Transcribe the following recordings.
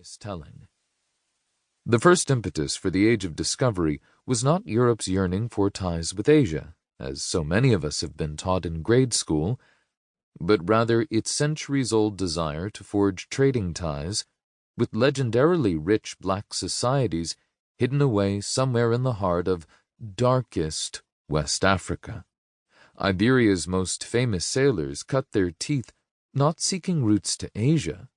is telling. The first impetus for the Age of Discovery was not Europe's yearning for ties with Asia, as so many of us have been taught in grade school, but rather its centuries-old desire to forge trading ties with legendarily rich black societies hidden away somewhere in the heart of darkest West Africa. Iberia's most famous sailors cut their teeth not seeking routes to Asia,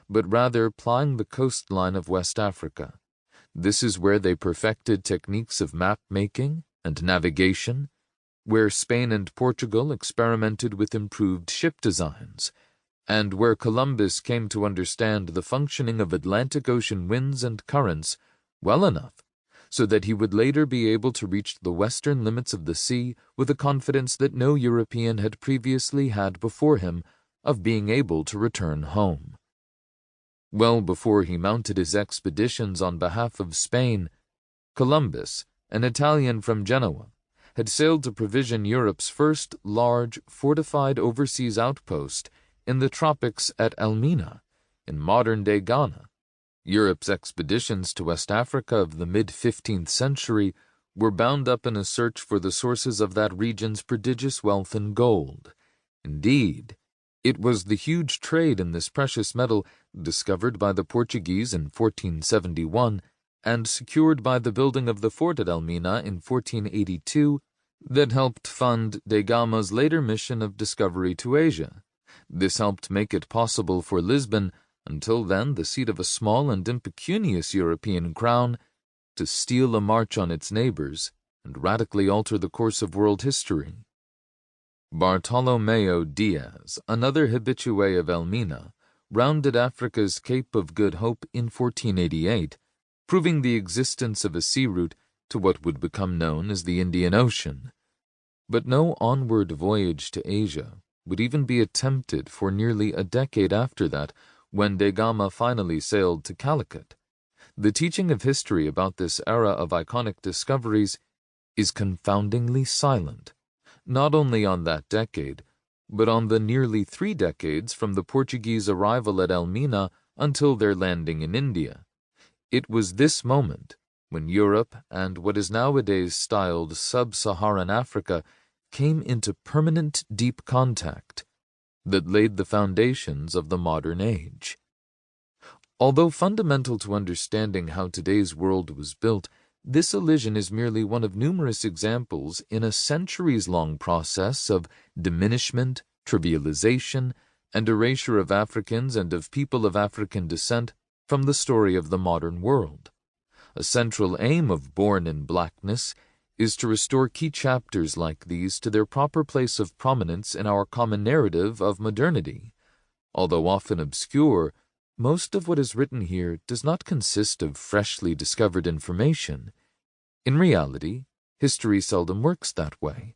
but rather plying the coastline of West Africa. This is where they perfected techniques of map-making and navigation, where Spain and Portugal experimented with improved ship designs, and where Columbus came to understand the functioning of Atlantic Ocean winds and currents well enough so that he would later be able to reach the western limits of the sea with a confidence that no European had previously had before him of being able to return home. Well before he mounted his expeditions on behalf of Spain, Columbus, an Italian from Genoa, had sailed to provision Europe's first large, fortified overseas outpost in the tropics at Elmina, in modern-day Ghana. Europe's expeditions to West Africa of the mid-15th century were bound up in a search for the sources of that region's prodigious wealth in gold. Indeed, it was the huge trade in this precious metal discovered by the Portuguese in 1471 and secured by the building of the fort at Elmina in 1482 that helped fund da Gama's later mission of discovery to Asia. This helped make it possible for Lisbon, until then the seat of a small and impecunious European crown, to steal a march on its neighbors and radically alter the course of world history. Bartolomeo Diaz, another habitué of Elmina, rounded Africa's Cape of Good Hope in 1488, proving the existence of a sea route to what would become known as the Indian Ocean. But no onward voyage to Asia would even be attempted for nearly a decade after that, when da Gama finally sailed to Calicut. The teaching of history about this era of iconic discoveries is confoundingly silent, not only on that decade, but on the nearly 3 decades from the Portuguese arrival at Elmina until their landing in India. It was this moment, when Europe and what is nowadays styled sub-Saharan Africa came into permanent deep contact, that laid the foundations of the modern age. Although fundamental to understanding how today's world was built, this elision is merely one of numerous examples in a centuries-long process of diminishment, trivialization, and erasure of Africans and of people of African descent from the story of the modern world. A central aim of Born in Blackness is to restore key chapters like these to their proper place of prominence in our common narrative of modernity. Although often obscure, most of what is written here does not consist of freshly discovered information. In reality, history seldom works that way.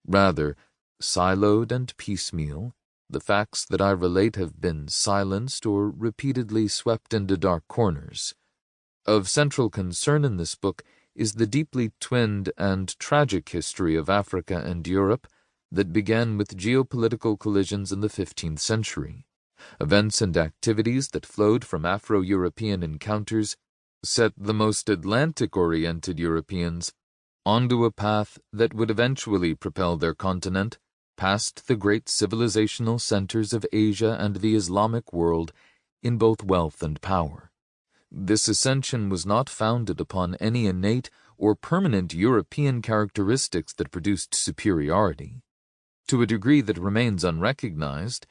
Rather, siloed and piecemeal, the facts that I relate have been silenced or repeatedly swept into dark corners. Of central concern in this book is the deeply twinned and tragic history of Africa and Europe that began with geopolitical collisions in the 15th century. Events and activities that flowed from Afro-European encounters set the most Atlantic-oriented Europeans onto a path that would eventually propel their continent past the great civilizational centers of Asia and the Islamic world in both wealth and power. This ascension was not founded upon any innate or permanent European characteristics that produced superiority. To a degree that remains unrecognized,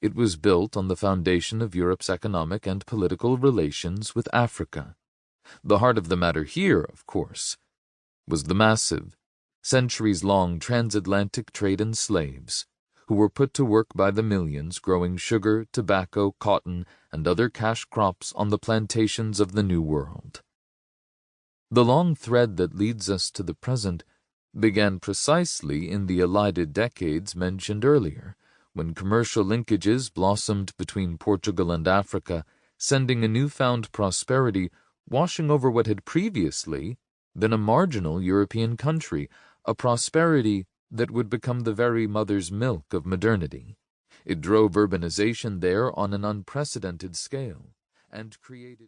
it was built on the foundation of Europe's economic and political relations with Africa. The heart of the matter here, of course, was the massive, centuries-long transatlantic trade in slaves, who were put to work by the millions growing sugar, tobacco, cotton, and other cash crops on the plantations of the New World. The long thread that leads us to the present began precisely in the elided decades mentioned earlier, when commercial linkages blossomed between Portugal and Africa, sending a newfound prosperity washing over what had previously been a marginal European country, a prosperity that would become the very mother's milk of modernity. It drove urbanization there on an unprecedented scale and created